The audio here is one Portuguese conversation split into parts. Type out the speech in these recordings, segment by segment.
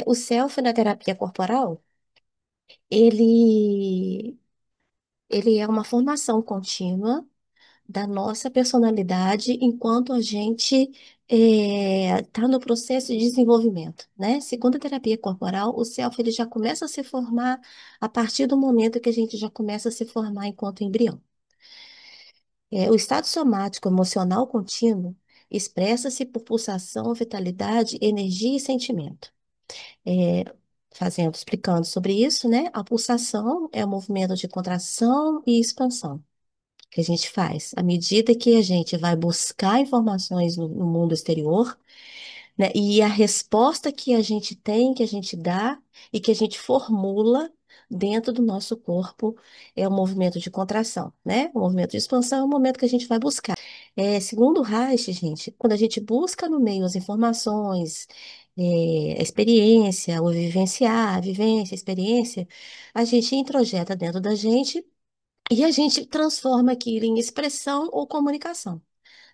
O self na terapia corporal, ele, ele é uma formação contínua da nossa personalidade enquanto a gente está no processo de desenvolvimento, né? Segundo a terapia corporal, o self ele já começa a se formar a partir do momento que a gente já começa a se formar enquanto embrião. O estado somático emocional contínuo expressa-se por pulsação, vitalidade, energia e sentimento. É, explicando sobre isso, né? A pulsação é o movimento de contração e expansão que a gente faz à medida que a gente vai buscar informações no mundo exterior, né? E a resposta que a gente tem, que a gente dá e que a gente formula dentro do nosso corpo é o movimento de contração, né? O movimento de expansão é o momento que a gente vai buscar. Segundo o Reich, gente, quando a gente busca no meio as informações, a experiência, o vivenciar, a vivência, a experiência, a gente introjeta dentro da gente e a gente transforma aquilo em expressão ou comunicação,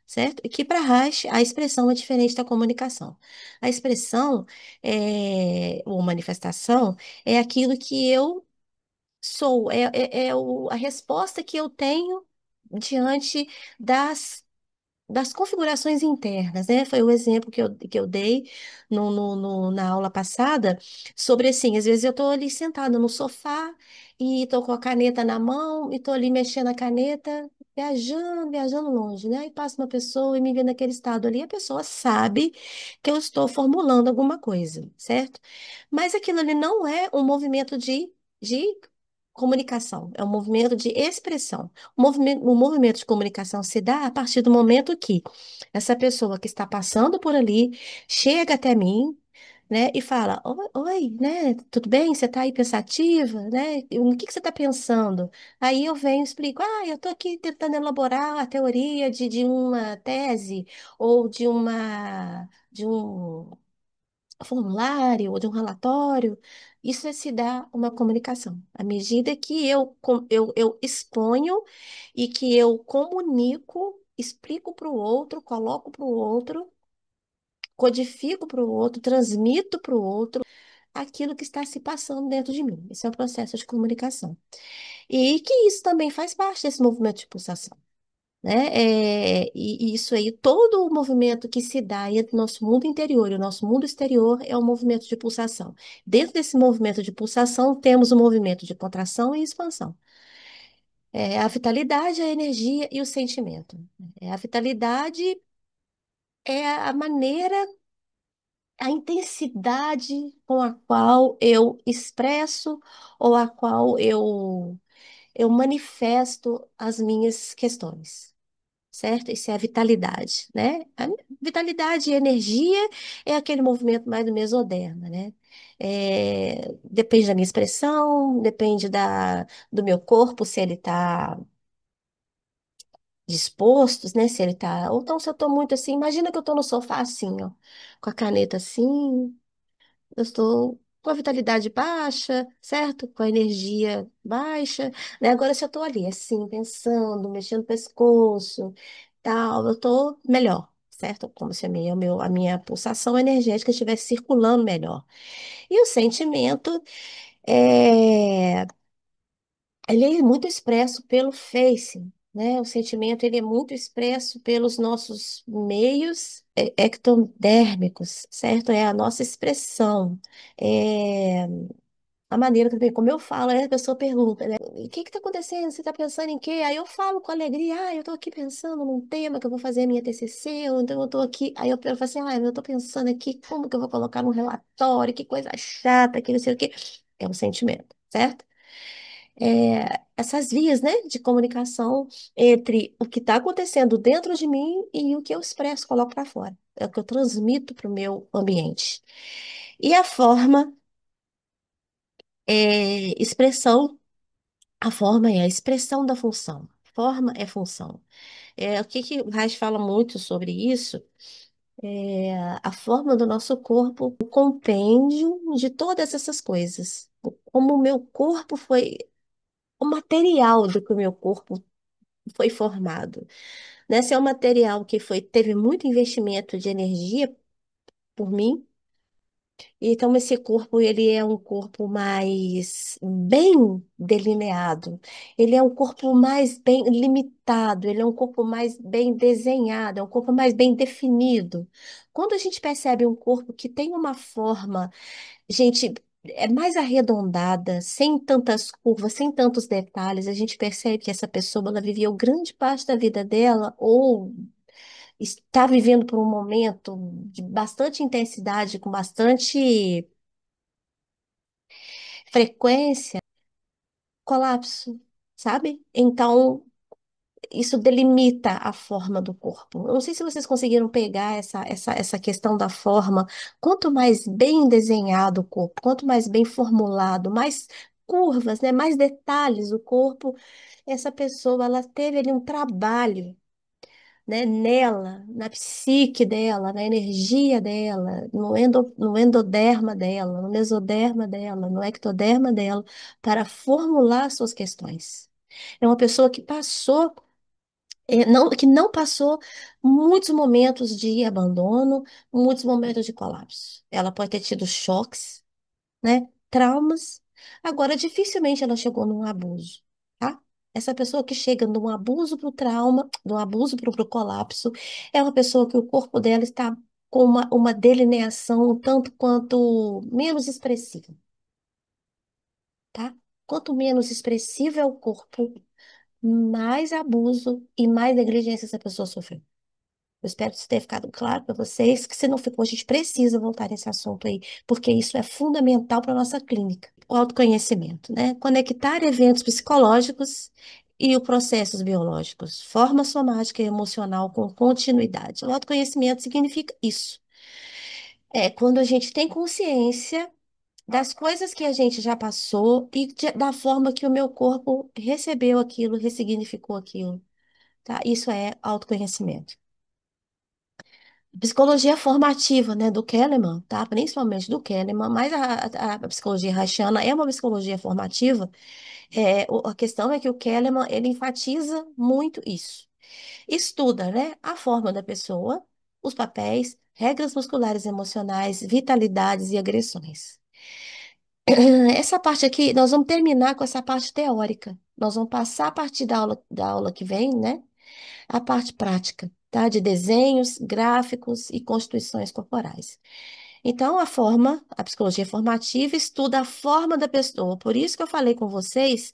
certo? E que para Reich, a expressão é diferente da comunicação. A expressão ou manifestação é aquilo que eu sou, a resposta que eu tenho diante das configurações internas, né? Foi o exemplo que eu dei na aula passada sobre assim, às vezes eu estou ali sentada no sofá e estou com a caneta na mão e estou ali mexendo a caneta, viajando, viajando longe, né? E passa uma pessoa e me vê naquele estado ali, a pessoa sabe que eu estou formulando alguma coisa, certo? Mas aquilo ali não é um movimento de comunicação, é um movimento de expressão. O movimento de comunicação se dá a partir do momento que essa pessoa que está passando por ali chega até mim, né, e fala: Oi, oi, né? Tudo bem? Você está aí pensativa, né? O que que você está pensando? Aí eu venho e explico: eu estou aqui tentando elaborar a teoria de uma tese ou de um formulário ou de um relatório, isso é se dá uma comunicação. À medida que eu exponho e que eu comunico, explico para o outro, coloco para o outro, codifico para o outro, transmito para o outro aquilo que está se passando dentro de mim. Esse é o processo de comunicação. E que isso também faz parte desse movimento de pulsação, né? E isso aí, todo o movimento que se dá entre o nosso mundo interior e o nosso mundo exterior é um movimento de pulsação. Dentro desse movimento de pulsação, temos o movimento de contração e expansão. A vitalidade, a energia e o sentimento. A vitalidade é a maneira, a intensidade com a qual eu expresso ou a qual eu manifesto as minhas questões. Certo? Isso é a vitalidade, né? A vitalidade e energia é aquele movimento mais do mesoderma, né? Depende da minha expressão, depende do meu corpo, se ele está disposto, né? Se ele tá. Ou então, se eu estou muito assim, imagina que eu estou no sofá assim, ó, com a caneta assim, eu estou com a vitalidade baixa, certo? Com a energia baixa, né? Agora, se eu estou ali, assim, pensando, mexendo o pescoço, tal, eu estou melhor, certo? Como se a minha pulsação energética estivesse circulando melhor. E o sentimento, é, ele é muito expresso pelo face, né? O sentimento, ele é muito expresso pelos nossos meios ectodérmicos, certo? É a nossa expressão. É, a maneira também, como eu falo, aí a pessoa pergunta, né? O que está acontecendo? Você está pensando em quê? Aí eu falo com alegria, eu estou aqui pensando num tema que eu vou fazer a minha TCC, ou então eu estou aqui, aí eu falo assim, eu estou pensando aqui como que eu vou colocar num relatório, que coisa chata, que não sei o quê. É um sentimento, certo? Essas vias, né, de comunicação entre o que está acontecendo dentro de mim e o que eu expresso, coloco para fora. É o que eu transmito para o meu ambiente. E a forma expressão. A forma é a expressão da função. Forma é função. O que que o Reich fala muito sobre isso? A forma do nosso corpo, o compêndio de todas essas coisas. Como o meu corpo foi, o material do que o meu corpo foi formado. Né? Se é um material que teve muito investimento de energia por mim, Então, esse corpo, ele é um corpo mais bem delineado, ele é um corpo mais bem limitado, ele é um corpo mais bem desenhado, é um corpo mais bem definido. Quando a gente percebe um corpo que tem uma forma, gente, é mais arredondada, sem tantas curvas, sem tantos detalhes, a gente percebe que essa pessoa, ela viveu grande parte da vida dela, ou está vivendo por um momento de bastante intensidade, com bastante frequência, colapso, sabe? Então, isso delimita a forma do corpo. Eu não sei se vocês conseguiram pegar essa questão da forma. Quanto mais bem desenhado o corpo, quanto mais bem formulado, mais curvas, né, mais detalhes o corpo, essa pessoa, ela teve ali um trabalho, né, nela, na psique dela, na energia dela, no endoderma dela, no mesoderma dela, no ectoderma dela, para formular suas questões. É uma pessoa que passou, que não passou muitos momentos de abandono, muitos momentos de colapso. Ela pode ter tido choques, né? Traumas. Agora, dificilmente ela chegou num abuso, tá? Essa pessoa que chega de um abuso para o trauma, do abuso para o colapso, é uma pessoa que o corpo dela está com uma delineação um tanto quanto menos expressiva, tá? Quanto menos expressivo é o corpo, mais abuso e mais negligência essa pessoa sofreu. Eu espero que isso tenha ficado claro para vocês, que se não ficou, a gente precisa voltar nesse assunto aí, porque isso é fundamental para a nossa clínica. O autoconhecimento, né? Conectar eventos psicológicos e os processos biológicos, forma somática e emocional com continuidade. O autoconhecimento significa isso. É quando a gente tem consciência das coisas que a gente já passou e da forma que o meu corpo recebeu aquilo, ressignificou aquilo, tá? Isso é autoconhecimento. Psicologia formativa, né, do Kahneman, tá? Principalmente do Kahneman, mas a psicologia Reichiana é uma psicologia formativa. A questão é que o Kahneman, ele enfatiza muito isso. Estuda, né, a forma da pessoa, os papéis, regras musculares e emocionais, vitalidades e agressões. Essa parte aqui, nós vamos terminar com essa parte teórica. Nós vamos passar a partir da aula que vem, né? A parte prática, tá? De desenhos, gráficos e constituições corporais. Então, a psicologia formativa estuda a forma da pessoa. Por isso que eu falei com vocês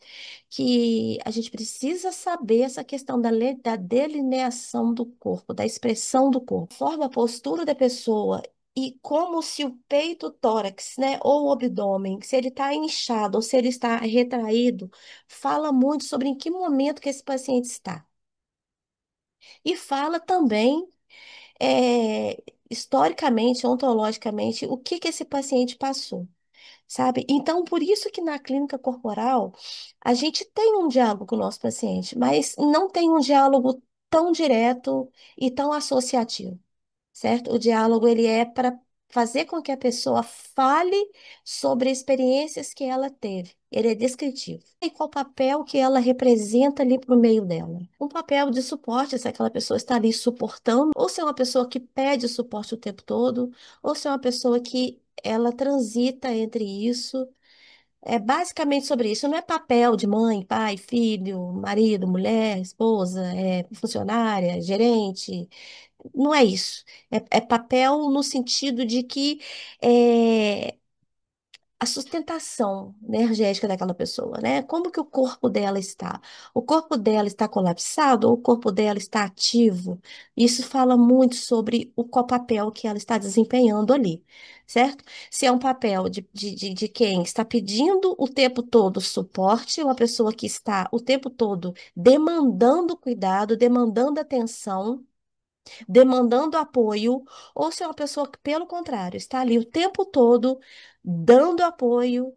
que a gente precisa saber essa questão da delineação do corpo, da expressão do corpo. Forma a postura da pessoa e como se o peito, o tórax, né, ou o abdômen, se ele está inchado ou se ele está retraído, fala muito sobre em que momento que esse paciente está. E fala também, historicamente, ontologicamente, o que que esse paciente passou, sabe? Então, por isso que na clínica corporal, a gente tem um diálogo com o nosso paciente, mas não tem um diálogo tão direto e tão associativo, certo? O diálogo, ele é para fazer com que a pessoa fale sobre experiências que ela teve. Ele é descritivo. E qual papel que ela representa ali para o meio dela? Um papel de suporte, se aquela pessoa está ali suportando, ou se é uma pessoa que pede suporte o tempo todo, ou se é uma pessoa que ela transita entre isso. É basicamente sobre isso. Não é papel de mãe, pai, filho, marido, mulher, esposa, funcionária, gerente. Não é isso. É papel no sentido de que é, a sustentação, né, energética daquela pessoa, né? Como que o corpo dela está? O corpo dela está colapsado ou o corpo dela está ativo? Isso fala muito sobre o qual papel que ela está desempenhando ali, certo? Se é um papel de quem está pedindo o tempo todo suporte, uma pessoa que está o tempo todo demandando cuidado, demandando atenção, demandando apoio, ou se é uma pessoa que, pelo contrário, está ali o tempo todo dando apoio,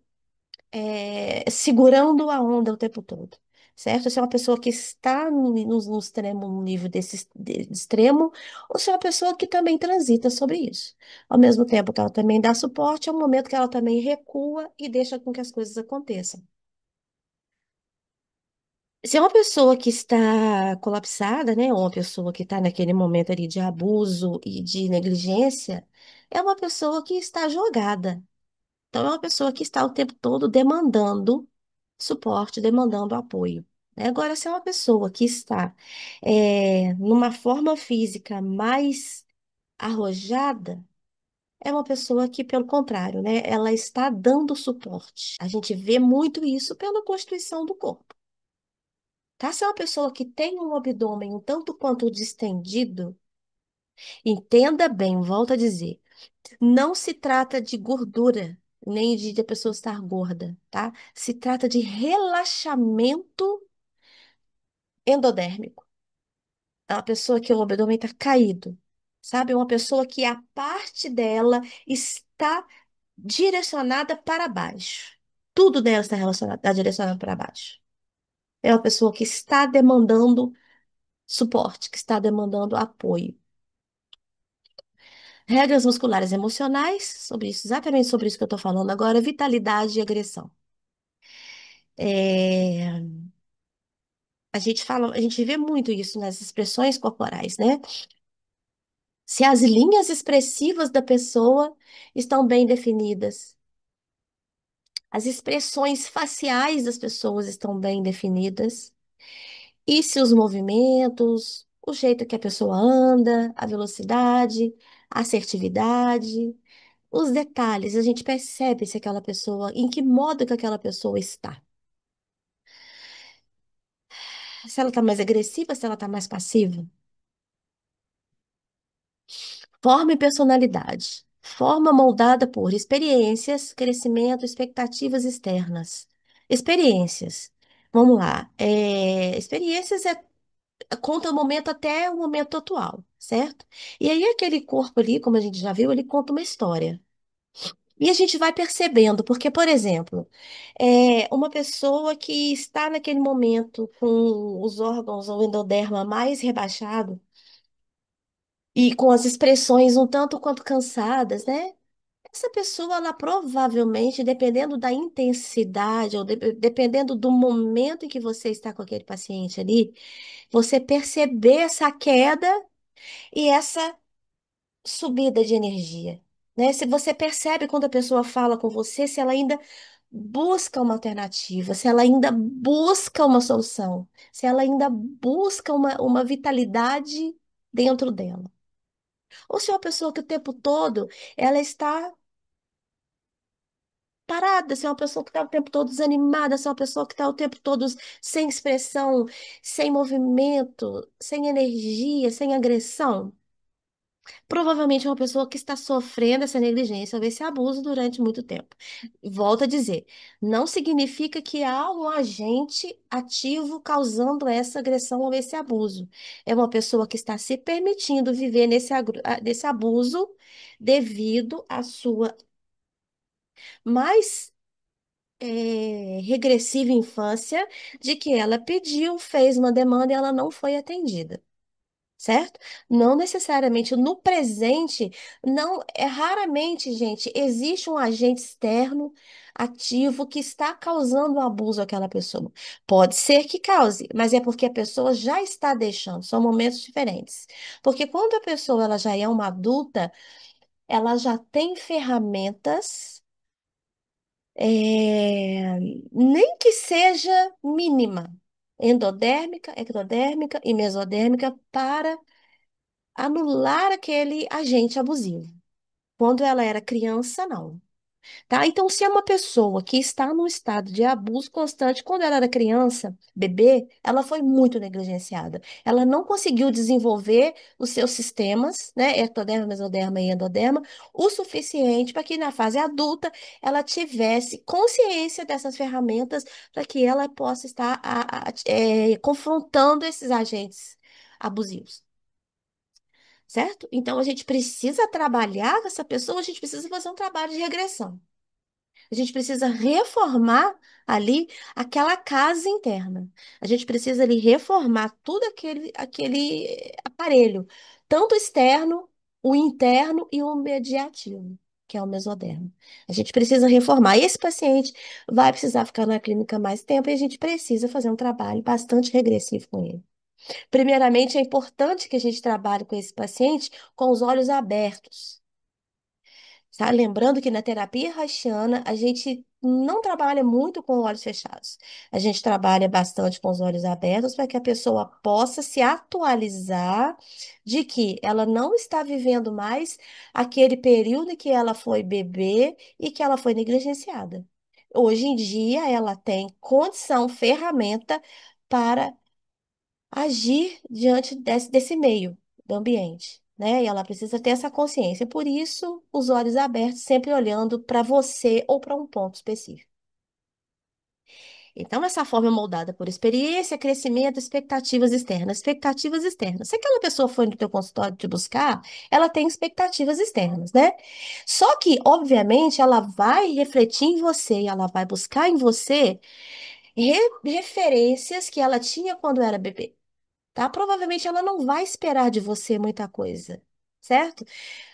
segurando a onda o tempo todo. Certo? Se é uma pessoa que está no extremo, no nível de extremo, ou se é uma pessoa que também transita sobre isso. Ao mesmo tempo que ela também dá suporte, é um momento que ela também recua e deixa com que as coisas aconteçam. Se é uma pessoa que está colapsada, né, ou uma pessoa que está naquele momento ali de abuso e de negligência, é uma pessoa que está jogada. Então, é uma pessoa que está o tempo todo demandando suporte, demandando apoio, né? Agora, se é uma pessoa que está numa forma física mais arrojada, é uma pessoa que, pelo contrário, né? Ela está dando suporte. A gente vê muito isso pela constituição do corpo. Tá? Se é uma pessoa que tem um abdômen um tanto quanto distendido, entenda bem, volto a dizer, não se trata de gordura, nem de a pessoa estar gorda, tá? Se trata de relaxamento endodérmico. É uma pessoa que o abdômen está caído, sabe? É uma pessoa que a parte dela está direcionada para baixo. Tudo dela está relacionado, está direcionado para baixo. É uma pessoa que está demandando suporte, que está demandando apoio. Regras musculares emocionais, sobre isso, exatamente sobre isso que eu estou falando agora, vitalidade e agressão. É, a gente vê muito isso nas expressões corporais, né? Se as linhas expressivas da pessoa estão bem definidas, as expressões faciais das pessoas estão bem definidas, e se os movimentos, o jeito que a pessoa anda, a velocidade, a assertividade, os detalhes, a gente percebe se aquela pessoa, em que modo que aquela pessoa está. Se ela está mais agressiva, se ela está mais passiva. Forma e personalidade. Forma moldada por experiências, crescimento, expectativas externas. Experiências. Vamos lá. Experiências conta o momento até o momento atual, certo? E aí aquele corpo ali, como a gente já viu, ele conta uma história. E a gente vai percebendo, porque, por exemplo, uma pessoa que está naquele momento com os órgãos, o endoderma mais rebaixado, e com as expressões um tanto quanto cansadas, né? Essa pessoa, ela provavelmente, dependendo da intensidade, ou dependendo do momento em que você está com aquele paciente ali, você perceber essa queda e essa subida de energia, né? Se você percebe quando a pessoa fala com você, se ela ainda busca uma alternativa, se ela ainda busca uma solução, se ela ainda busca uma vitalidade dentro dela. Ou se é uma pessoa que o tempo todo ela está parada, se é uma pessoa que está o tempo todo desanimada, se é uma pessoa que está o tempo todo sem expressão, sem movimento, sem energia, sem agressão. Provavelmente é uma pessoa que está sofrendo essa negligência ou esse abuso durante muito tempo. Volto a dizer, não significa que há um agente ativo causando essa agressão ou esse abuso. É uma pessoa que está se permitindo viver nesse abuso devido à sua mais regressiva infância, de que ela pediu, fez uma demanda e ela não foi atendida. Certo? Não necessariamente no presente, não é raramente, gente, existe um agente externo ativo que está causando abuso àquela pessoa. Pode ser que cause, mas é porque a pessoa já está deixando, são momentos diferentes. Porque quando a pessoa ela já é uma adulta, ela já tem ferramentas, nem que seja mínima, endodérmica, ectodérmica e mesodérmica para anular aquele agente abusivo. Quando ela era criança, não. Tá? Então, se é uma pessoa que está num estado de abuso constante, quando ela era criança, bebê, ela foi muito negligenciada. Ela não conseguiu desenvolver os seus sistemas, né, ectoderma, mesoderma e endoderma, o suficiente para que na fase adulta ela tivesse consciência dessas ferramentas para que ela possa estar confrontando esses agentes abusivos. Certo? Então a gente precisa trabalhar com essa pessoa, a gente precisa fazer um trabalho de regressão. A gente precisa reformar ali aquela casa interna. A gente precisa ali reformar tudo aquele aparelho, tanto o externo, o interno e o mediativo, que é o mesodermo. A gente precisa reformar. Esse paciente vai precisar ficar na clínica mais tempo e a gente precisa fazer um trabalho bastante regressivo com ele. Primeiramente, é importante que a gente trabalhe com esse paciente com os olhos abertos. Tá? Lembrando que na terapia haitiana a gente não trabalha muito com olhos fechados. A gente trabalha bastante com os olhos abertos para que a pessoa possa se atualizar de que ela não está vivendo mais aquele período em que ela foi bebê e que ela foi negligenciada. Hoje em dia ela tem condição, ferramenta para agir diante desse meio do ambiente, né? E ela precisa ter essa consciência. Por isso, os olhos abertos, sempre olhando para você ou para um ponto específico. Então, essa forma é moldada por experiência, crescimento, expectativas externas. Expectativas externas. Se aquela pessoa foi no teu consultório te buscar, ela tem expectativas externas, né? Só que, obviamente, ela vai refletir em você, ela vai buscar em você referências que ela tinha quando era bebê. Tá? Provavelmente ela não vai esperar de você muita coisa, certo?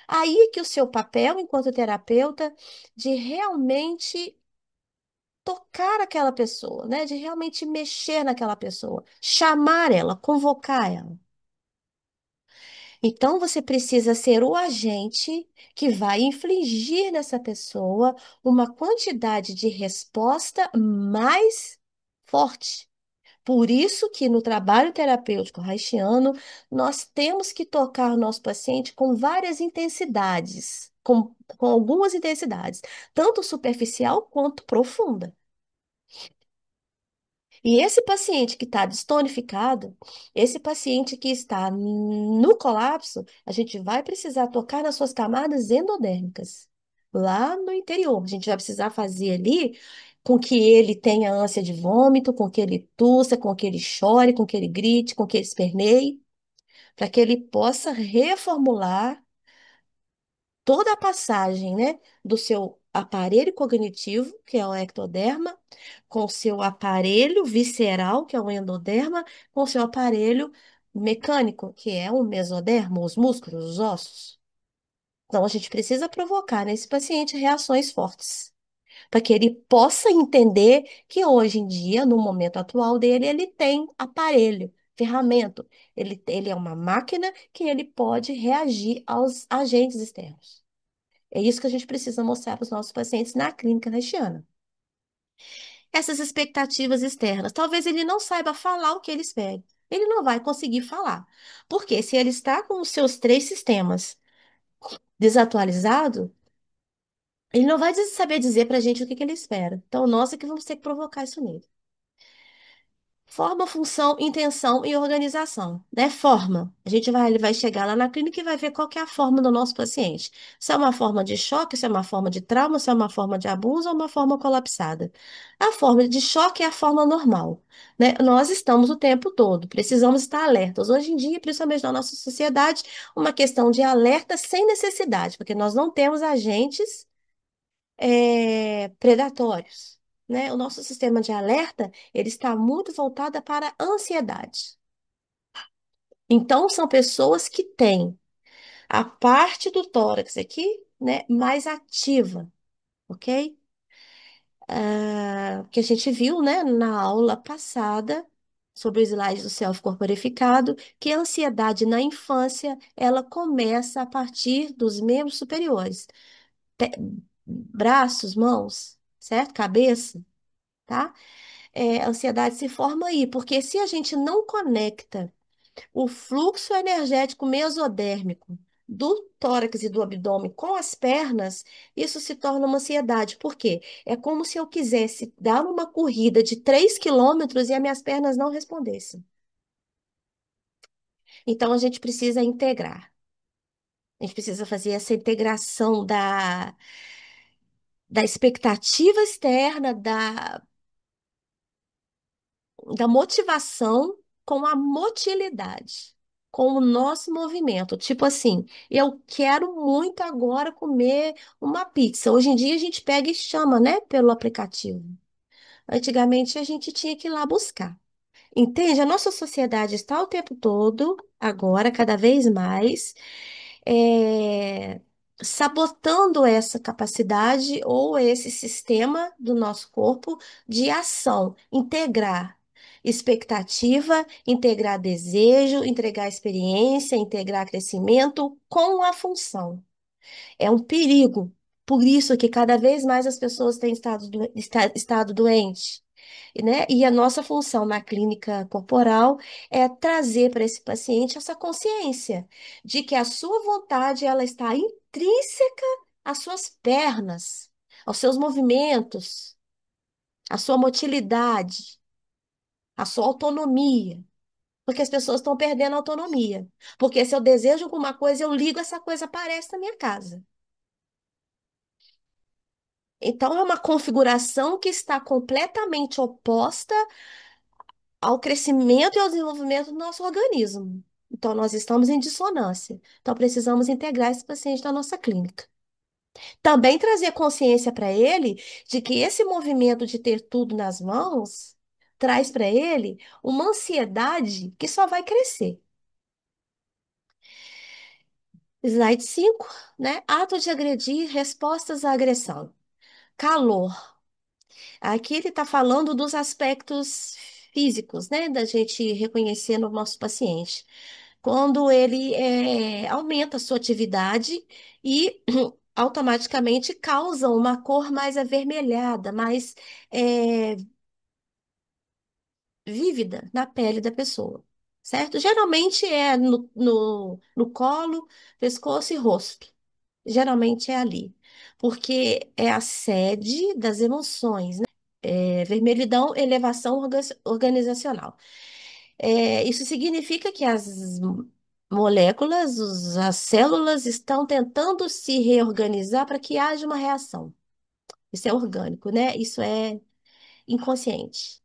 Aí que o seu papel enquanto terapeuta de realmente tocar aquela pessoa, né? De realmente mexer naquela pessoa, chamar ela, convocar ela. Então você precisa ser o agente que vai infligir nessa pessoa uma quantidade de resposta mais forte. Por isso que no trabalho terapêutico haitiano, nós temos que tocar o nosso paciente com várias intensidades, com algumas intensidades, tanto superficial quanto profunda. E esse paciente que está destonificado, esse paciente que está no colapso, a gente vai precisar tocar nas suas camadas endodérmicas, lá no interior. A gente vai precisar fazer ali com que ele tenha ânsia de vômito, com que ele tussa, com que ele chore, com que ele grite, com que ele esperneie, para que ele possa reformular toda a passagem, né, do seu aparelho cognitivo, que é o ectoderma, com o seu aparelho visceral, que é o endoderma, com o seu aparelho mecânico, que é o mesoderma, os músculos, os ossos. Então, a gente precisa provocar nesse paciente reações fortes, para que ele possa entender que hoje em dia, no momento atual dele, ele tem aparelho, ferramenta. Ele é uma máquina que ele pode reagir aos agentes externos. É isso que a gente precisa mostrar para os nossos pacientes na clínica haitiana. Essas expectativas externas, talvez ele não saiba falar o que ele espera. Ele não vai conseguir falar. Porque se ele está com os seus três sistemas desatualizados, ele não vai saber dizer para a gente o que que ele espera. Então, nós é que vamos ter que provocar isso nele. Forma, função, intenção e organização, né? Forma. Ele vai chegar lá na clínica e vai ver qual que é a forma do nosso paciente. Se é uma forma de choque, se é uma forma de trauma, se é uma forma de abuso ou uma forma colapsada. A forma de choque é a forma normal, né? Nós estamos o tempo todo, precisamos estar alertas. Hoje em dia, principalmente na nossa sociedade, uma questão de alerta sem necessidade, porque nós não temos agentes predatórios, né? O nosso sistema de alerta, ele está muito voltado para a ansiedade. Então, são pessoas que têm a parte do tórax aqui, né, mais ativa, ok? Que a gente viu, né, na aula passada sobre o slide do self-corporificado, que a ansiedade na infância, ela começa a partir dos membros superiores, Pé- braços, mãos, certo? Cabeça, tá? A ansiedade se forma aí, porque se a gente não conecta o fluxo energético mesodérmico do tórax e do abdômen com as pernas, isso se torna uma ansiedade. Por quê? É como se eu quisesse dar uma corrida de 3 quilômetros e as minhas pernas não respondessem. Então, a gente precisa integrar. A gente precisa fazer essa integração da expectativa externa, da motivação com a motilidade, com o nosso movimento. Tipo assim, eu quero muito agora comer uma pizza. Hoje em dia a gente pega e chama, né, pelo aplicativo. Antigamente a gente tinha que ir lá buscar. Entende? A nossa sociedade está o tempo todo, agora, cada vez mais, é, sabotando essa capacidade ou esse sistema do nosso corpo de ação, integrar expectativa, integrar desejo, integrar experiência, integrar crescimento com a função. É um perigo. Por isso que cada vez mais as pessoas têm estado doente, né? E a nossa função na clínica corporal é trazer para esse paciente essa consciência de que a sua vontade ela está intrínseca às suas pernas, aos seus movimentos, à sua motilidade, à sua autonomia. Porque as pessoas estão perdendo a autonomia. Porque se eu desejo alguma coisa, eu ligo, essa coisa aparece na minha casa. Então, é uma configuração que está completamente oposta ao crescimento e ao desenvolvimento do nosso organismo. Então, nós estamos em dissonância. Então, precisamos integrar esse paciente na nossa clínica. Também trazer consciência para ele de que esse movimento de ter tudo nas mãos traz para ele uma ansiedade que só vai crescer. Slide 5, né? Ato de agredir, respostas à agressão. Calor. Aqui ele está falando dos aspectos físicos, né? Da gente reconhecer no nosso paciente. Quando ele aumenta a sua atividade e automaticamente causa uma cor mais avermelhada, mais é, vívida na pele da pessoa, certo? Geralmente é no colo, pescoço e rosto. Geralmente é ali, porque é a sede das emoções, né? Vermelhidão, elevação organizacional. Isso significa que as moléculas, as células estão tentando se reorganizar para que haja uma reação. Isso é orgânico, né? Isso é inconsciente.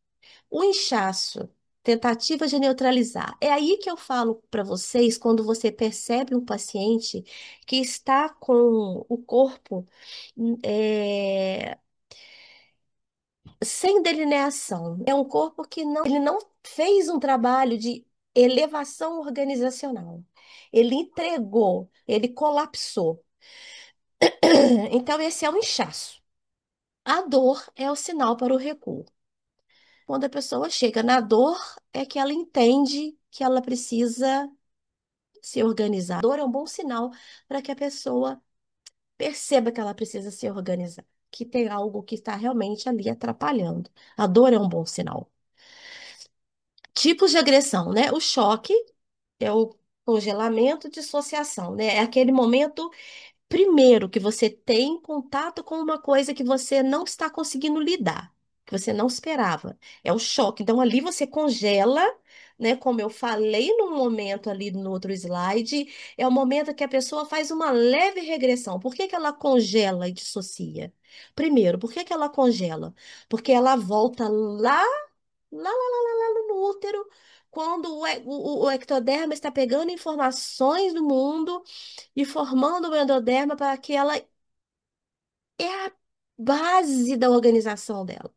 O inchaço, tentativa de neutralizar. É aí que eu falo para vocês, quando você percebe um paciente que está com o corpo é, sem delineação. É um corpo que ele não fez um trabalho de elevação organizacional. Ele entregou, ele colapsou. Então, esse é o inchaço. A dor é o sinal para o recuo. Quando a pessoa chega na dor, é que ela entende que ela precisa se organizar. A dor é um bom sinal para que a pessoa perceba que ela precisa se organizar, que tem algo que está realmente ali atrapalhando. A dor é um bom sinal. Tipos de agressão, né? O choque é o congelamento, dissociação, né? É aquele momento primeiro que você tem contato com uma coisa que você não está conseguindo lidar, que você não esperava. É o choque. Então ali você congela, né? Como eu falei no momento ali no outro slide, é o momento que a pessoa faz uma leve regressão. Por que que ela congela e dissocia? Primeiro, por que que ela congela? Porque ela volta lá no útero, quando o ectoderma está pegando informações do mundo e formando o endoderma para que ela é a base da organização dela.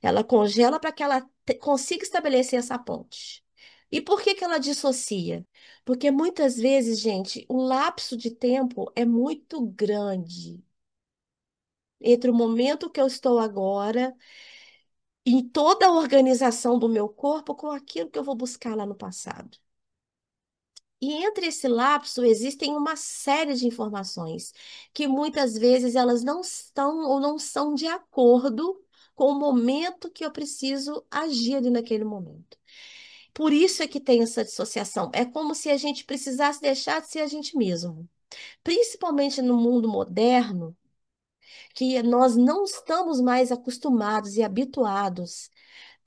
Ela congela para que ela consiga estabelecer essa ponte. E por que que ela dissocia? Porque muitas vezes, gente, o lapso de tempo é muito grande entre o momento que eu estou agora e toda a organização do meu corpo com aquilo que eu vou buscar lá no passado. E entre esse lapso existem uma série de informações que muitas vezes elas não estão ou não são de acordo com o momento que eu preciso agir ali naquele momento. Por isso é que tem essa dissociação. É como se a gente precisasse deixar de ser a gente mesmo. Principalmente no mundo moderno, que nós não estamos mais acostumados e habituados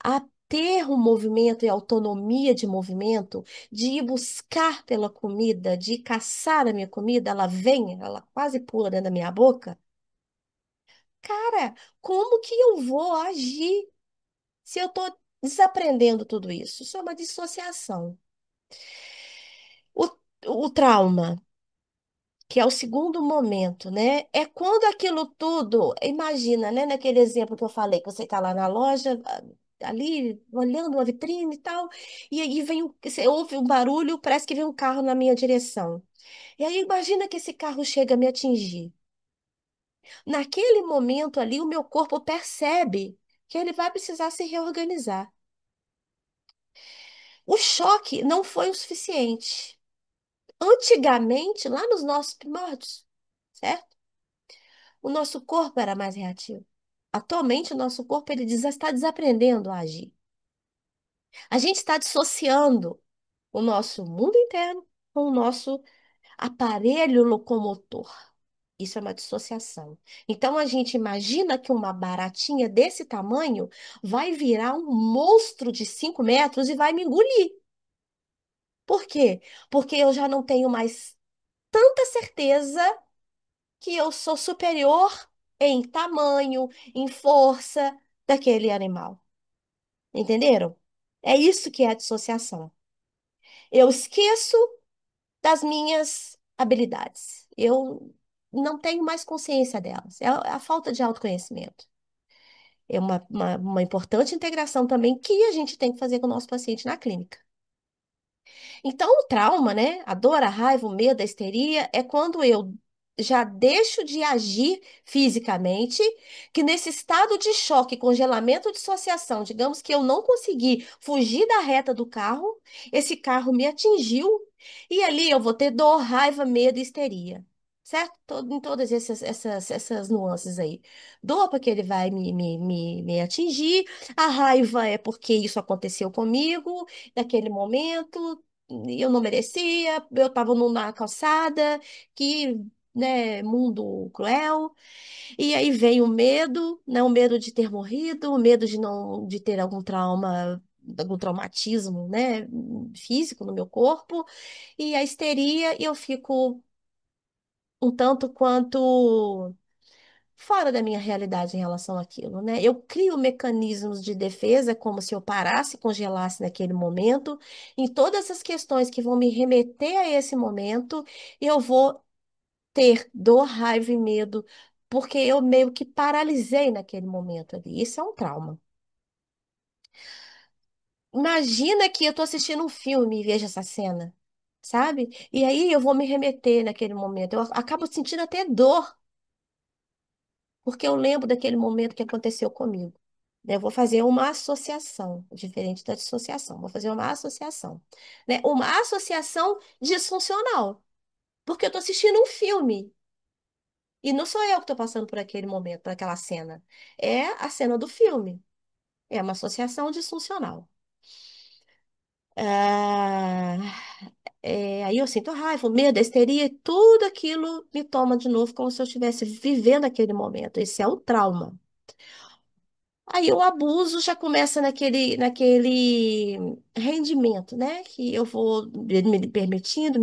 a ter um movimento e autonomia de movimento, de ir buscar pela comida, de caçar a minha comida, ela vem, ela quase pula dentro da minha boca. Cara, como que eu vou agir se eu estou desaprendendo tudo isso? Isso é uma dissociação. O, o trauma, que é o segundo momento, né? É quando aquilo tudo, imagina, né? Naquele exemplo que eu falei, que você está lá na loja, ali, olhando uma vitrine e tal, e aí você ouve um barulho, parece que vem um carro na minha direção. E aí imagina que esse carro chega a me atingir. Naquele momento ali, o meu corpo percebe que ele vai precisar se reorganizar. O choque não foi o suficiente. Antigamente, lá nos nossos primórdios, certo? O nosso corpo era mais reativo. Atualmente, o nosso corpo ele está desaprendendo a agir. A gente está dissociando o nosso mundo interno com o nosso aparelho locomotor. Isso é uma dissociação. Então a gente imagina que uma baratinha desse tamanho vai virar um monstro de 5 metros e vai me engolir. Por quê? Porque eu já não tenho mais tanta certeza que eu sou superior em tamanho, em força daquele animal. Entenderam? É isso que é a dissociação. Eu esqueço das minhas habilidades. Eu não tenho mais consciência delas. É a falta de autoconhecimento. É uma importante integração também que a gente tem que fazer com o nosso paciente na clínica. Então, o trauma, né? A dor, a raiva, o medo, a histeria é quando eu já deixo de agir fisicamente, que nesse estado de choque, congelamento, dissociação, digamos que eu não consegui fugir da reta do carro, esse carro me atingiu e ali eu vou ter dor, raiva, medo e histeria. Certo? Em todas essas nuances aí. Dor porque ele vai me atingir, a raiva é porque isso aconteceu comigo naquele momento, eu não merecia, eu estava na calçada, que, né, mundo cruel. E aí vem o medo, né, o medo de ter morrido, o medo de ter algum trauma, algum traumatismo, né, físico no meu corpo, e a histeria, e eu fico um tanto quanto fora da minha realidade em relação àquilo, né? Eu crio mecanismos de defesa como se eu parasse, congelasse naquele momento, em todas as questões que vão me remeter a esse momento, eu vou ter dor, raiva e medo, porque eu meio que paralisei naquele momento ali. Isso é um trauma. Imagina que eu estou assistindo um filme e vejo essa cena, sabe? E aí eu vou me remeter naquele momento. Eu acabo sentindo até dor porque eu lembro daquele momento que aconteceu comigo. Eu vou fazer uma associação, diferente da dissociação. Vou fazer uma associação, né? Uma associação disfuncional, porque eu estou assistindo um filme e não sou eu que estou passando por aquele momento, por aquela cena. É a cena do filme. É uma associação disfuncional. Ah, aí eu sinto raiva, medo, histeria, e tudo aquilo me toma de novo como se eu estivesse vivendo aquele momento. Esse é um trauma. Aí o abuso já começa naquele rendimento, né? Que eu vou me permitindo,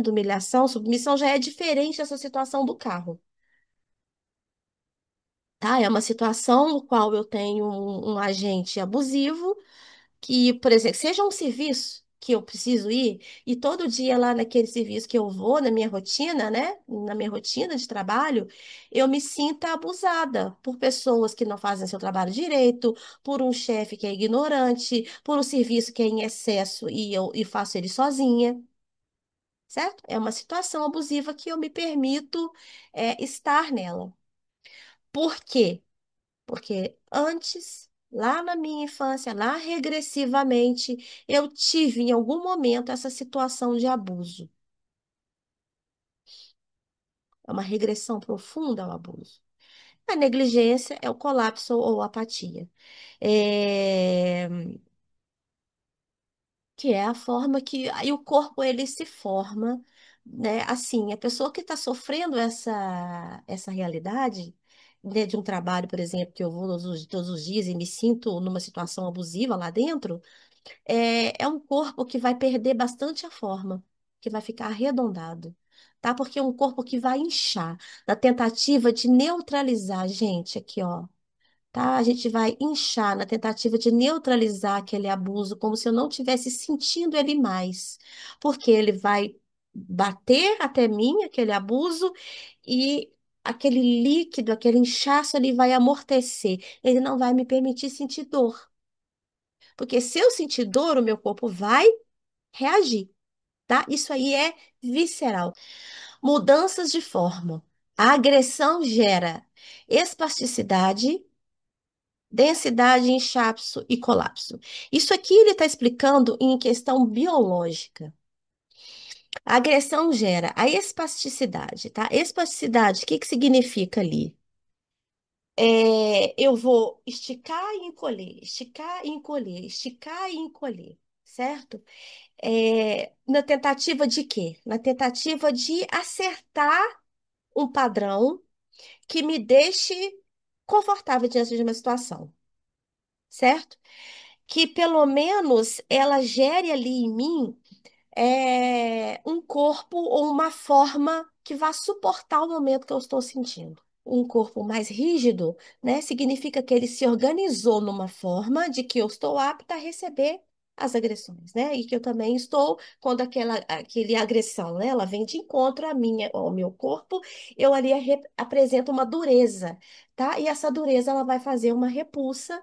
humilhação, submissão já é diferente dessa situação do carro, tá? É uma situação no qual eu tenho um agente abusivo que, por exemplo, seja um serviço que eu preciso ir, e todo dia lá naquele serviço que eu vou, na minha rotina, né? Na minha rotina de trabalho, eu me sinta abusada por pessoas que não fazem seu trabalho direito, por um chefe que é ignorante, por um serviço que é em excesso e eu faço ele sozinha. Certo? É uma situação abusiva que eu me permito estar nela. Por quê? Porque antes, lá na minha infância, lá regressivamente, eu tive em algum momento essa situação de abuso. É uma regressão profunda ao abuso. A negligência é o colapso ou apatia. É, que é a forma que aí o corpo ele se forma, né? Assim, a pessoa que está sofrendo essa realidade, né, de um trabalho, por exemplo, que eu vou todos os dias e me sinto numa situação abusiva lá dentro, é um corpo que vai perder bastante a forma, que vai ficar arredondado, tá? Porque é um corpo que vai inchar, na tentativa de neutralizar, gente, aqui, ó. Tá? A gente vai inchar na tentativa de neutralizar aquele abuso, como se eu não tivesse sentindo ele mais, porque ele vai bater até mim, aquele abuso, e aquele líquido, aquele inchaço, ele vai amortecer, ele não vai me permitir sentir dor, porque se eu sentir dor, o meu corpo vai reagir, tá? Isso aí é visceral. Mudanças de forma. A agressão gera espasticidade, densidade, inchaço e colapso. Isso aqui ele está explicando em questão biológica. A agressão gera a espasticidade, tá? Espasticidade, o que que significa ali? Eu vou esticar e encolher, esticar e encolher, esticar e encolher, certo? Na tentativa de quê? Na tentativa de acertar um padrão que me deixe confortável diante de uma situação, certo? Que pelo menos ela gere ali em mim um corpo ou uma forma que vá suportar o momento que eu estou sentindo. Um corpo mais rígido, né, significa que ele se organizou numa forma de que eu estou apta a receber as agressões, né? E que eu também estou, quando aquele agressão, né, ela vem de encontro ao meu corpo, eu ali apresento uma dureza, tá? E essa dureza ela vai fazer uma repulsa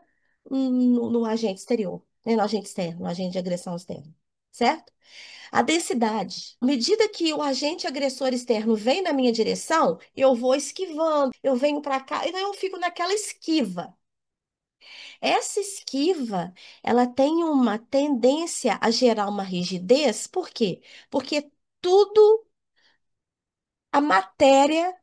no agente exterior, né, no agente externo, no agente de agressão externa, certo? A densidade. À medida que o agente agressor externo vem na minha direção, eu vou esquivando, eu venho para cá, então eu fico naquela esquiva. Essa esquiva, ela tem uma tendência a gerar uma rigidez, por quê? Porque tudo a matéria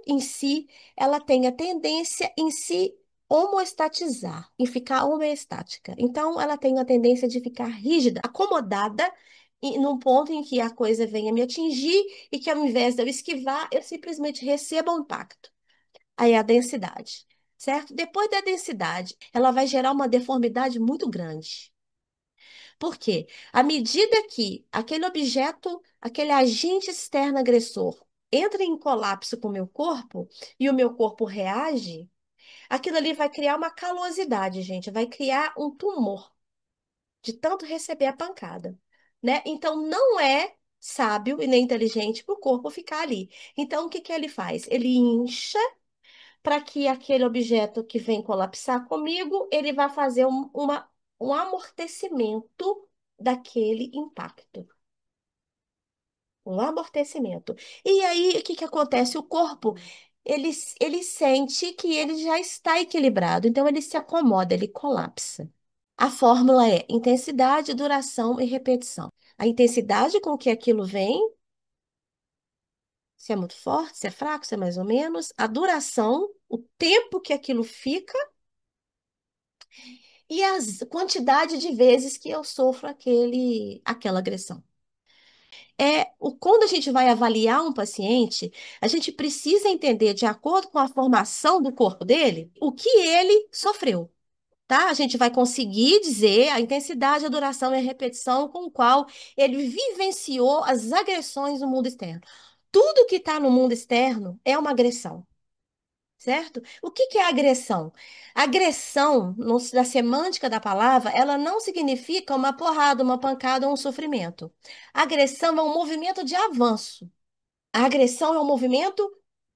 em si, ela tem a tendência em se homoestatizar, em ficar homeostática. Então, ela tem a tendência de ficar rígida, acomodada, num ponto em que a coisa venha me atingir e que, ao invés de eu esquivar, eu simplesmente receba o impacto. Aí é a densidade, certo? Depois da densidade, ela vai gerar uma deformidade muito grande. Por quê? À medida que aquele objeto, aquele agente externo agressor, entra em colapso com o meu corpo e o meu corpo reage, aquilo ali vai criar uma calosidade, gente, vai criar um tumor de tanto receber a pancada, né? Então não é sábio e nem inteligente para o corpo ficar ali. Então o que que ele faz? Ele incha para que aquele objeto que vem colapsar comigo, ele vai fazer um amortecimento daquele impacto. Um amortecimento. E aí, o que que acontece? O corpo, ele sente que ele já está equilibrado, então ele se acomoda, ele colapsa. A fórmula é intensidade, duração e repetição. A intensidade com que aquilo vem, se é muito forte, se é fraco, se é mais ou menos, a duração, o tempo que aquilo fica e a quantidade de vezes que eu sofro aquela agressão. Quando a gente vai avaliar um paciente, a gente precisa entender, de acordo com a formação do corpo dele, o que ele sofreu, tá? A gente vai conseguir dizer a intensidade, a duração e a repetição com o qual ele vivenciou as agressões no mundo externo. Tudo que está no mundo externo é uma agressão. Certo? O que que é agressão? Agressão, da semântica da palavra, ela não significa uma porrada, uma pancada ou um sofrimento. Agressão é um movimento de avanço. A agressão é um movimento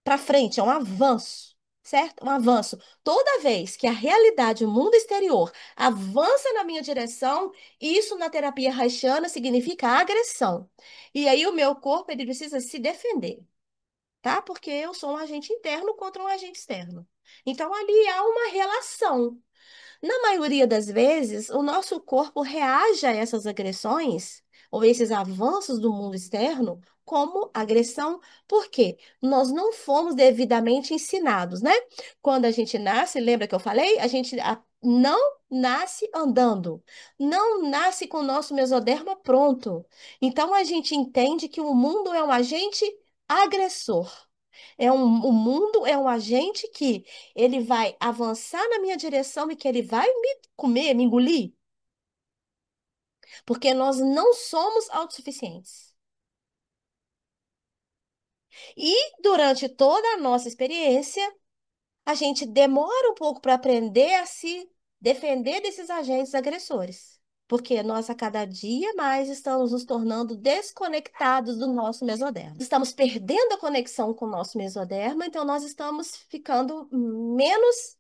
para frente, é um avanço, certo? Um avanço. Toda vez que a realidade, o mundo exterior, avança na minha direção, isso na terapia haitiana significa agressão. E aí o meu corpo, ele precisa se defender, tá? Porque eu sou um agente interno contra um agente externo. Então, ali há uma relação. Na maioria das vezes, o nosso corpo reage a essas agressões ou esses avanços do mundo externo como agressão, porque nós não fomos devidamente ensinados, né? Quando a gente nasce, lembra que eu falei? A gente não nasce andando, não nasce com o nosso mesoderma pronto. Então a gente entende que o mundo é um agente agressor. O mundo é um agente que ele vai avançar na minha direção e que ele vai me comer, me engolir, porque nós não somos autossuficientes. E durante toda a nossa experiência, a gente demora um pouco para aprender a se defender desses agentes agressores. Porque nós, a cada dia mais, estamos nos tornando desconectados do nosso mesoderma. Estamos perdendo a conexão com o nosso mesoderma, então nós estamos ficando menos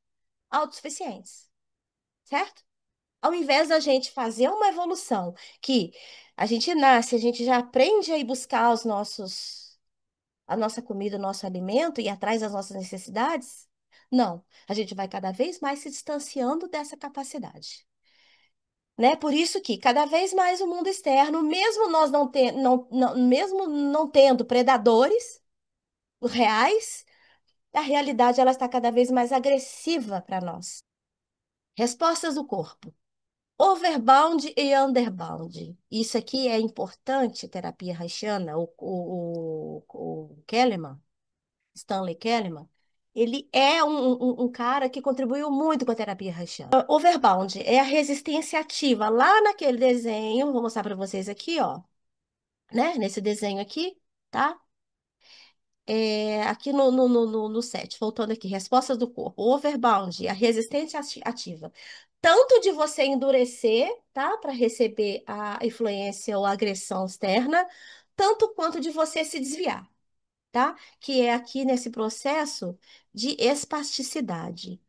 autossuficientes, certo? Ao invés da gente fazer uma evolução que a gente nasce, a gente já aprende a ir buscar a nossa comida, o nosso alimento e ir atrás das nossas necessidades, não. A gente vai cada vez mais se distanciando dessa capacidade. né? Por isso que cada vez mais o mundo externo, mesmo nós mesmo não tendo predadores reais, a realidade ela está cada vez mais agressiva para nós. Respostas do corpo. Overbound e underbound. Isso aqui é importante, terapia haitiana, o Kahneman, Stanley Kahneman, ele é um cara que contribuiu muito com a terapia haitiana. Overbound é a resistência ativa. Lá naquele desenho, vou mostrar para vocês aqui, ó, né? Nesse desenho aqui, tá? Aqui no set, voltando aqui, respostas do corpo. Overbound, a resistência ativa. Tanto de você endurecer, tá? Para receber a influência ou a agressão externa, tanto quanto de você se desviar, tá? Que é aqui nesse processo de espasticidade.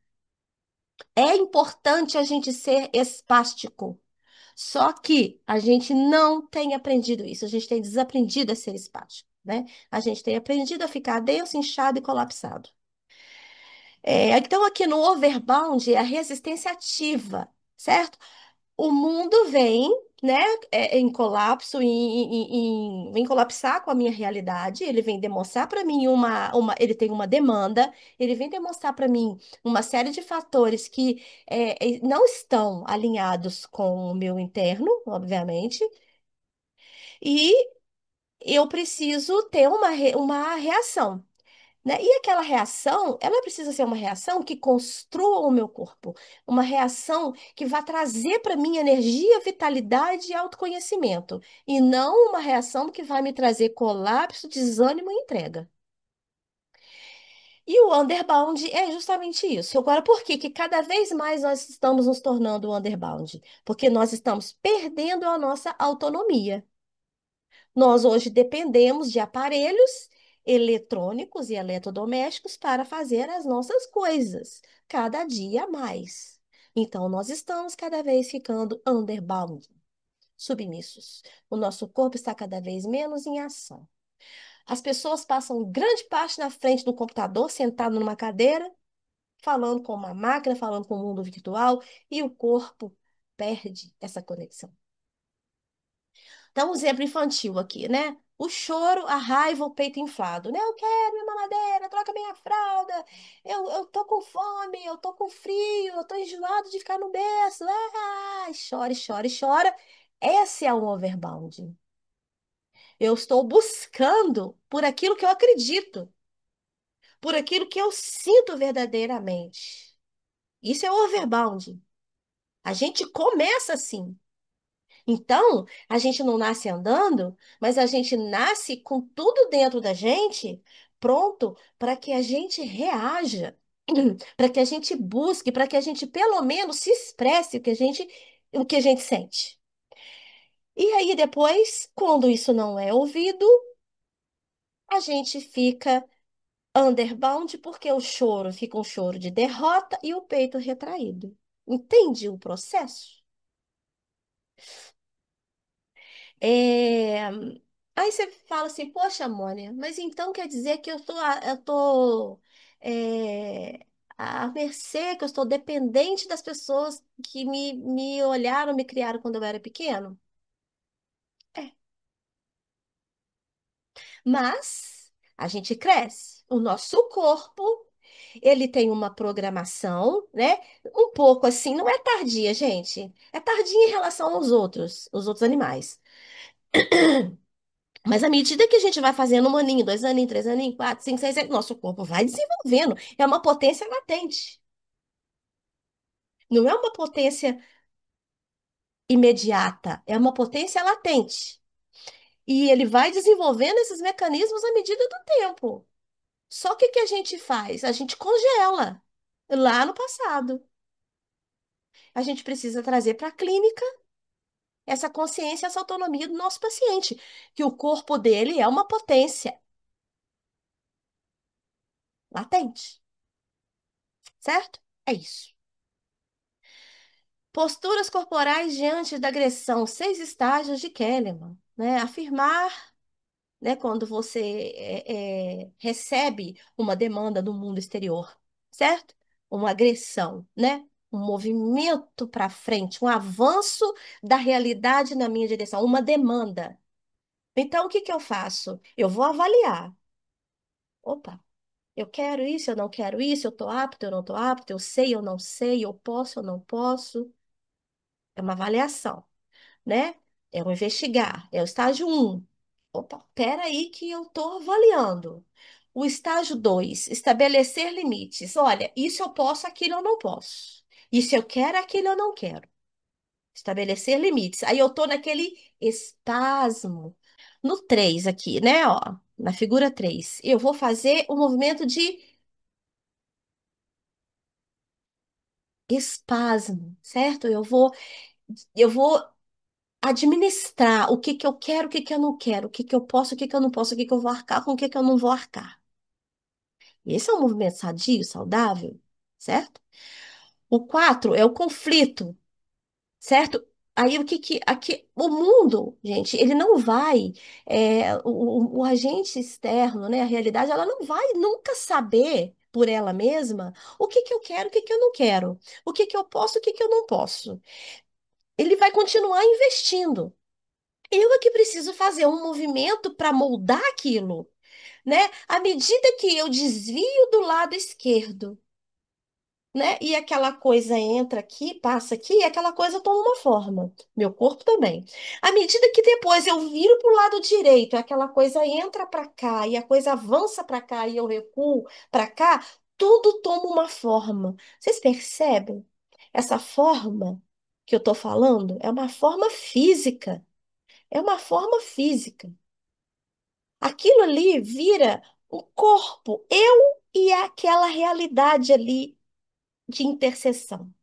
É importante a gente ser espástico, só que a gente não tem aprendido isso, a gente tem desaprendido a ser espástico, né? A gente tem aprendido a ficar denso, inchado e colapsado. Então, aqui no overbound é a resistência ativa, certo? O mundo vem, né, em colapso, vem colapsar com a minha realidade, ele vem demonstrar para mim ele tem uma demanda, ele vem demonstrar para mim uma série de fatores que não estão alinhados com o meu interno, obviamente, e eu preciso ter uma reação, né? E aquela reação, ela precisa ser uma reação que construa o meu corpo, uma reação que vá trazer para mim energia, vitalidade e autoconhecimento, e não uma reação que vai me trazer colapso, desânimo e entrega. E o underbound é justamente isso. Agora, por que que cada vez mais nós estamos nos tornando underbound? Porque nós estamos perdendo a nossa autonomia. Nós hoje dependemos de aparelhos eletrônicos e eletrodomésticos para fazer as nossas coisas, cada dia mais. Então, nós estamos cada vez ficando underbound, submissos. O nosso corpo está cada vez menos em ação. As pessoas passam grande parte na frente do computador, sentado numa cadeira, falando com uma máquina, falando com o mundo virtual, e o corpo perde essa conexão. Então, um exemplo infantil aqui, né? O choro, a raiva, o peito inflado, né? Eu quero minha mamadeira, troca minha fralda, eu tô com fome, eu tô com frio, eu tô enjoado de ficar no berço. Ah, chora, chora, chora. Esse é um overbound. Eu estou buscando por aquilo que eu acredito, por aquilo que eu sinto verdadeiramente. Isso é overbound. A gente começa assim. Então, a gente não nasce andando, mas a gente nasce com tudo dentro da gente, pronto para que a gente reaja, para que a gente busque, para que a gente pelo menos se expresse o que a gente sente. E aí depois, quando isso não é ouvido, a gente fica underbound porque o choro fica um choro de derrota e o peito retraído. Entende o processo? É, Aí você fala assim, poxa, Mônia, mas então quer dizer que é, à mercê, que eu estou dependente das pessoas que me olharam, me criaram quando eu era pequeno? É. Mas a gente cresce. O nosso corpo, ele tem uma programação, né? Um pouco assim, não é tardia, gente. É tardia em relação os outros animais. Mas à medida que a gente vai fazendo um aninho, 2 aninhos, 3 aninhos, 4, 5, 6, 7, nosso corpo vai desenvolvendo. É uma potência latente. Não é uma potência imediata, é uma potência latente. E ele vai desenvolvendo esses mecanismos à medida do tempo. Só que o que a gente faz? A gente congela lá no passado. A gente precisa trazer para a clínica essa consciência, essa autonomia do nosso paciente, que o corpo dele é uma potência latente, certo? É isso. Posturas corporais diante da agressão, 6 estágios de Kellerman, né? Afirmar, né, quando você recebe uma demanda do mundo exterior, certo? Uma agressão, né? um movimento para frente, um avanço da realidade na minha direção, uma demanda. Então, o que que eu faço? Eu vou avaliar. Opa, eu quero isso, eu não quero isso, eu estou apto, eu não estou apto, eu sei, eu não sei, eu posso, eu não posso. É uma avaliação, né? É o investigar, é o estágio um. Opa, peraí que eu estou avaliando. O estágio 2, estabelecer limites. Olha, isso eu posso, aquilo eu não posso. Isso eu quero, aquilo eu não quero. Estabelecer limites. Aí eu estou naquele espasmo. No 3 aqui, né? Ó, na figura 3, eu vou fazer o movimento de espasmo, certo? Eu vou administrar o que que eu quero, o que que eu não quero, o que que eu posso, o que que eu não posso, o que que eu vou arcar, com o que que eu não vou arcar. Esse é um movimento sadio, saudável, certo? O 4 é o conflito, certo? Aí o que que aqui o mundo, gente, ele não vai o agente externo, né? A realidade, ela não vai nunca saber por ela mesma o que que eu quero, o que que eu não quero, o que que eu posso, o que que eu não posso. Ele vai continuar investindo. Eu é que preciso fazer um movimento para moldar aquilo, né? À medida que eu desvio do lado esquerdo, né? E aquela coisa entra aqui, passa aqui, e aquela coisa toma uma forma. Meu corpo também. À medida que depois eu viro para o lado direito, aquela coisa entra para cá e a coisa avança para cá e eu recuo para cá, tudo toma uma forma. Vocês percebem? Essa forma que eu estou falando é uma forma física. É uma forma física. Aquilo ali vira um corpo, eu e aquela realidade ali de interseção.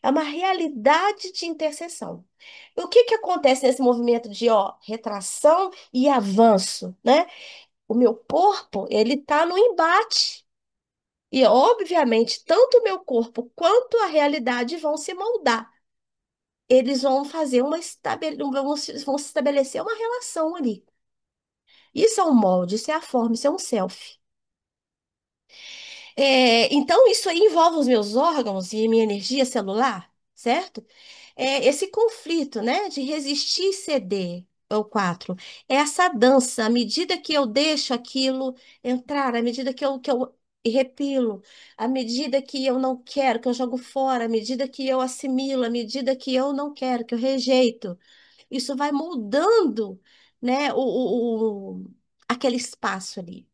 É uma realidade de interseção. E o que que acontece nesse movimento de, ó, retração e avanço, né? O meu corpo, ele tá no embate. E, obviamente, tanto o meu corpo quanto a realidade vão se moldar. Eles vão fazer vão se estabelecer uma relação ali. Isso é um molde, isso é a forma, isso é um self. Então, isso aí envolve os meus órgãos e minha energia celular, certo? Esse conflito, né, de resistir e ceder, é o 4. É essa dança, à medida que eu deixo aquilo entrar, à medida que eu repilo, à medida que eu não quero, que eu jogo fora, à medida que eu assimilo, à medida que eu não quero, que eu rejeito. Isso vai moldando, né, aquele espaço ali.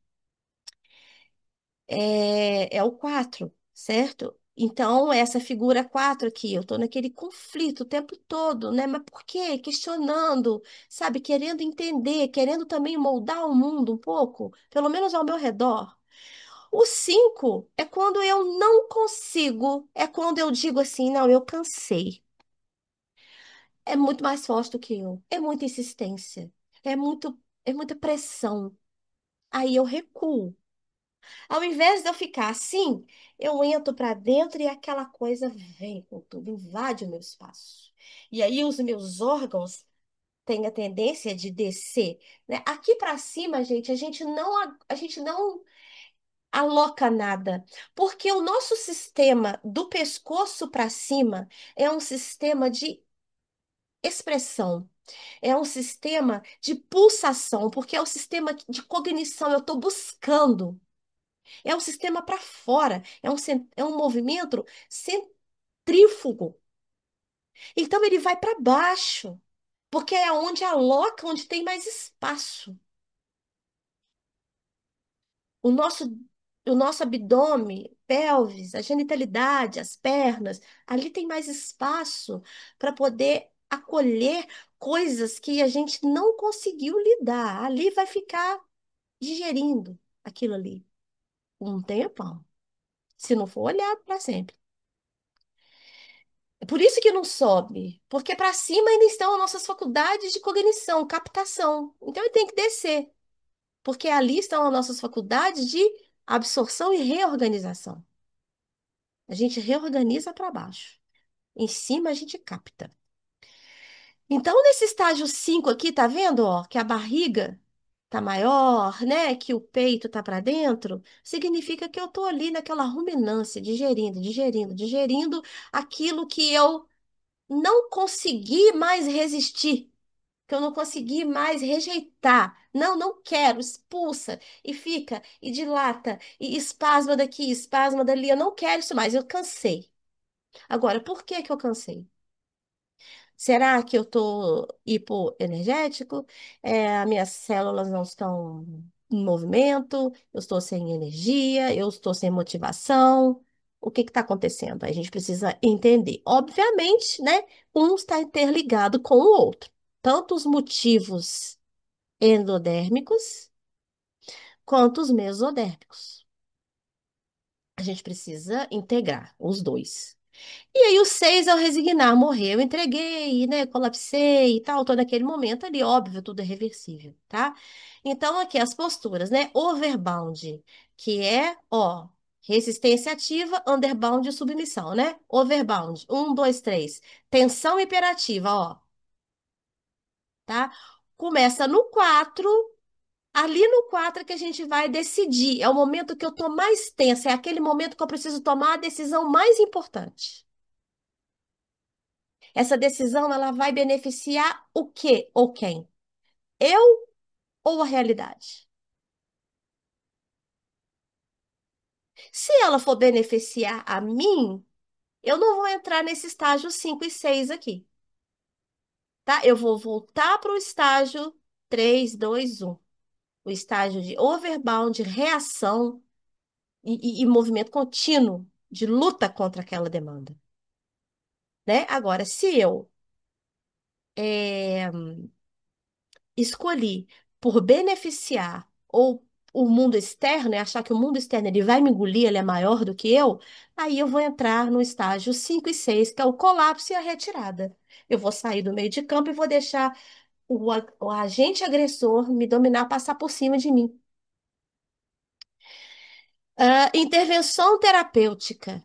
É o 4, certo? Então, essa figura 4 aqui, eu estou naquele conflito o tempo todo, né? Mas por quê? Questionando, sabe? Querendo entender, querendo também moldar o mundo um pouco, pelo menos ao meu redor. O 5 é quando eu não consigo, é quando eu digo assim, não, eu cansei. É muito mais forte do que eu, é muita insistência, é muita pressão. Aí eu recuo. Ao invés de eu ficar assim, eu entro para dentro e aquela coisa vem com tudo, invade o meu espaço. E aí os meus órgãos têm a tendência de descer, né? Aqui para cima, gente, a gente não aloca nada, porque o nosso sistema do pescoço para cima é um sistema de expressão. É um sistema de pulsação, porque é o sistema de cognição. Eu estou buscando. É um sistema para fora, é um movimento centrífugo. Então ele vai para baixo, porque é onde aloca, onde tem mais espaço. O nosso, o nosso abdômen, pelvis, a genitalidade, as pernas, ali tem mais espaço para poder acolher coisas que a gente não conseguiu lidar. Ali vai ficar digerindo aquilo ali um tempão, se não for olhado para sempre. É por isso que não sobe, porque para cima ainda estão as nossas faculdades de cognição, captação. Então ele tem que descer, porque ali estão as nossas faculdades de absorção e reorganização. A gente reorganiza para baixo. Em cima a gente capta. Então, nesse estágio 5 aqui, tá vendo, ó, que a barriga tá maior, né? Que o peito tá para dentro, significa que eu tô ali naquela ruminância, digerindo, digerindo, digerindo aquilo que eu não consegui mais resistir, que eu não consegui mais rejeitar. Não, não quero, expulsa e fica e dilata e espasma daqui, espasma dali. Eu não quero isso mais, eu cansei. Agora, por que que eu cansei? Será que eu estou hipoenergético? As minhas células não estão em movimento? Eu estou sem energia? Eu estou sem motivação? O que está acontecendo? A gente precisa entender. Obviamente, né? Um está interligado com o outro. Tanto os motivos endodérmicos quanto os mesodérmicos. A gente precisa integrar os dois. E aí, o 6 ao resignar, morreu, entreguei, né? Colapsei e tal, todo aquele momento ali, óbvio, tudo é reversível, tá? Então, aqui as posturas, né? Overbound, que é, ó, resistência ativa, underbound e submissão, né? Overbound, um, dois, três. Tensão imperativa, ó, tá? Começa no 4. Ali no 4 é que a gente vai decidir. É o momento que eu tô mais tensa, é aquele momento que eu preciso tomar a decisão mais importante. Essa decisão ela vai beneficiar o quê ou quem? Eu ou a realidade? Se ela for beneficiar a mim, eu não vou entrar nesse estágio 5 e 6 aqui, tá? Eu vou voltar para o estágio 3, 2, 1. O estágio de overbound, reação e movimento contínuo de luta contra aquela demanda, né? Agora, se eu eh, escolhi por beneficiar ou o mundo externo e achar que o mundo externo ele vai me engolir, ele é maior do que eu, aí eu vou entrar no estágio 5 e 6 que é o colapso e a retirada. Eu vou sair do meio de campo e vou deixar o agente agressor me dominar, passar por cima de mim. Intervenção terapêutica.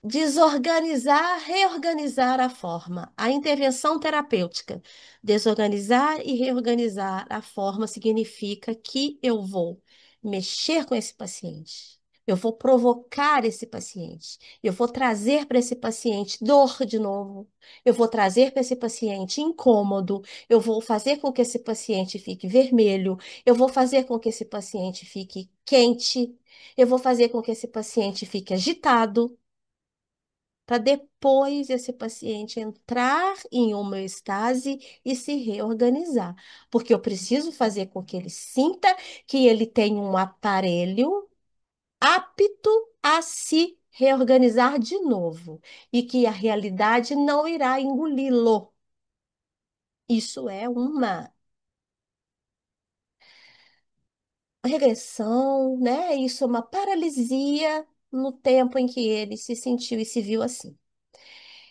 Desorganizar, reorganizar a forma. A intervenção terapêutica. Desorganizar e reorganizar a forma significa que eu vou mexer com esse paciente. Eu vou provocar esse paciente. Eu vou trazer para esse paciente dor de novo. Eu vou trazer para esse paciente incômodo. Eu vou fazer com que esse paciente fique vermelho. Eu vou fazer com que esse paciente fique quente. Eu vou fazer com que esse paciente fique agitado para depois esse paciente entrar em homeostase e se reorganizar. Porque eu preciso fazer com que ele sinta que ele tem um aparelho apto a se reorganizar de novo e que a realidade não irá engoli-lo. Isso é uma regressão, né? Isso é uma paralisia no tempo em que ele se sentiu e se viu assim.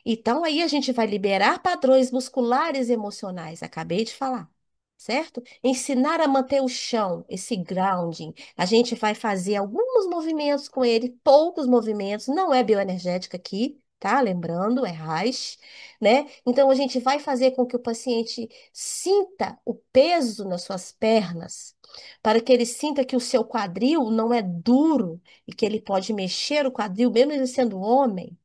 Então, aí a gente vai liberar padrões musculares e emocionais, acabei de falar, certo? Ensinar a manter o chão, esse grounding. A gente vai fazer alguns movimentos com ele, poucos movimentos, não é bioenergética aqui, tá? Lembrando, é Reich, né? Então, a gente vai fazer com que o paciente sinta o peso nas suas pernas, para que ele sinta que o seu quadril não é duro e que ele pode mexer o quadril, mesmo ele sendo homem,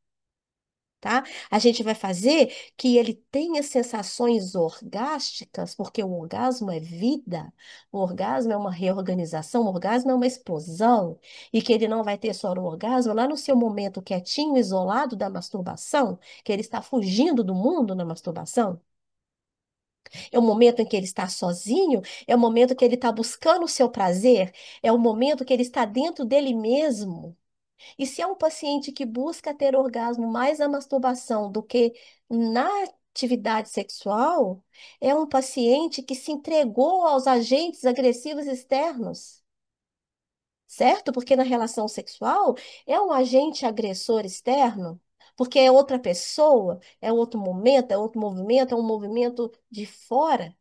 tá? A gente vai fazer que ele tenha sensações orgásticas, porque o orgasmo é vida, o orgasmo é uma reorganização, o orgasmo é uma explosão, e que ele não vai ter só o orgasmo lá no seu momento quietinho, isolado da masturbação, que ele está fugindo do mundo na masturbação. É o momento em que ele está sozinho, é o momento que ele está buscando o seu prazer, é o momento que ele está dentro dele mesmo. E se é um paciente que busca ter orgasmo mais na masturbação do que na atividade sexual, é um paciente que se entregou aos agentes agressivos externos, certo? Porque na relação sexual é um agente agressor externo, porque é outra pessoa, é outro momento, é outro movimento, é um movimento de fora.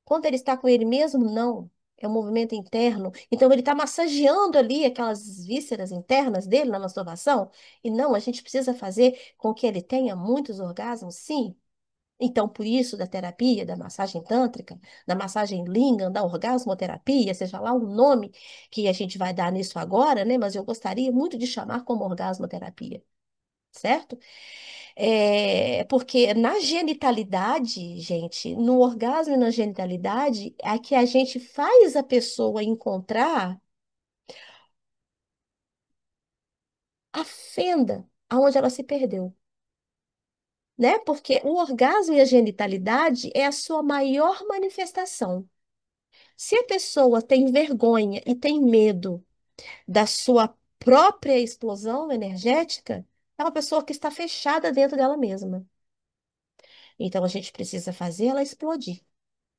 Quando ele está com ele mesmo, não. É um movimento interno. Então, ele está massageando ali aquelas vísceras internas dele na masturbação. E não, a gente precisa fazer com que ele tenha muitos orgasmos, sim. Então, por isso, da terapia, da massagem tântrica, da massagem Lingam, da orgasmoterapia, seja lá o nome que a gente vai dar nisso agora, né? Mas eu gostaria muito de chamar como orgasmoterapia, certo? Porque na genitalidade, gente, no orgasmo e na genitalidade, é que a gente faz a pessoa encontrar a fenda aonde ela se perdeu, né? Porque o orgasmo e a genitalidade é a sua maior manifestação. Se a pessoa tem vergonha e tem medo da sua própria explosão energética, é uma pessoa que está fechada dentro dela mesma. Então a gente precisa fazer ela explodir,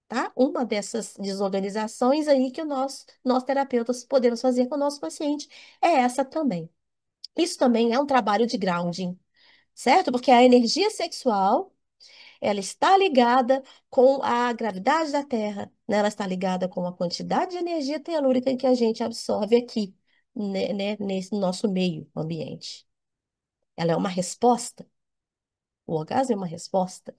tá? Uma dessas desorganizações aí que nós terapeutas podemos fazer com o nosso paciente é essa também. Isso também é um trabalho de grounding, certo? Porque a energia sexual ela está ligada com a gravidade da Terra, né? Ela está ligada com a quantidade de energia telúrica que a gente absorve aqui, nesse nosso meio ambiente. Ela é uma resposta. O orgasmo é uma resposta.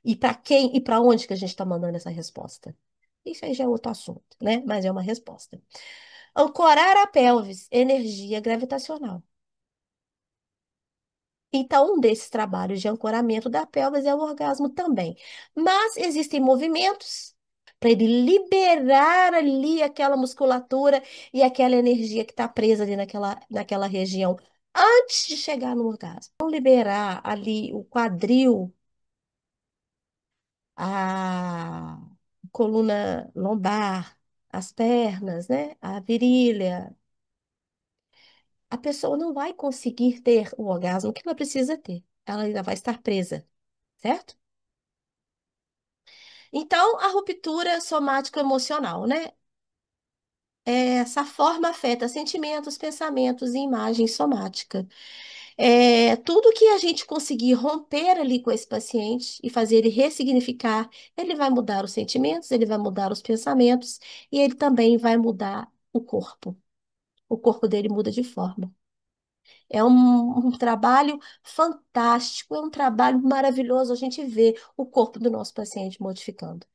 E para quem e para onde que a gente está mandando essa resposta? Isso aí já é outro assunto, né? Mas é uma resposta. Ancorar a pelvis, energia gravitacional. Então, um desses trabalhos de ancoramento da pelvis é o orgasmo também. Mas existem movimentos para ele liberar ali aquela musculatura e aquela energia que está presa ali naquela região antes de chegar no orgasmo. Então, liberar ali o quadril, a coluna lombar, as pernas, né? A virilha. A pessoa não vai conseguir ter o orgasmo que ela precisa ter. Ela ainda vai estar presa, certo? Então, a ruptura somático-emocional, né? Essa forma afeta sentimentos, pensamentos e imagem somática. Tudo que a gente conseguir romper ali com esse paciente e fazer ele ressignificar, ele vai mudar os sentimentos, ele vai mudar os pensamentos e ele também vai mudar o corpo. O corpo dele muda de forma. É um trabalho fantástico, é um trabalho maravilhoso a gente vê o corpo do nosso paciente modificando.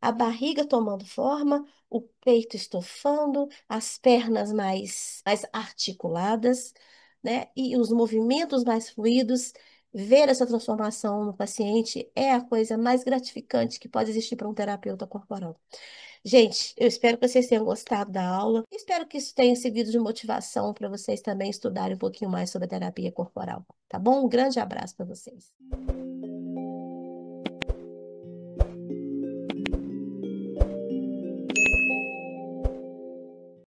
A barriga tomando forma, o peito estofando, as pernas mais articuladas, né? E os movimentos mais fluidos. Ver essa transformação no paciente é a coisa mais gratificante que pode existir para um terapeuta corporal. Gente, eu espero que vocês tenham gostado da aula. Espero que isso tenha servido de motivação para vocês também estudarem um pouquinho mais sobre a terapia corporal, tá bom? Um grande abraço para vocês.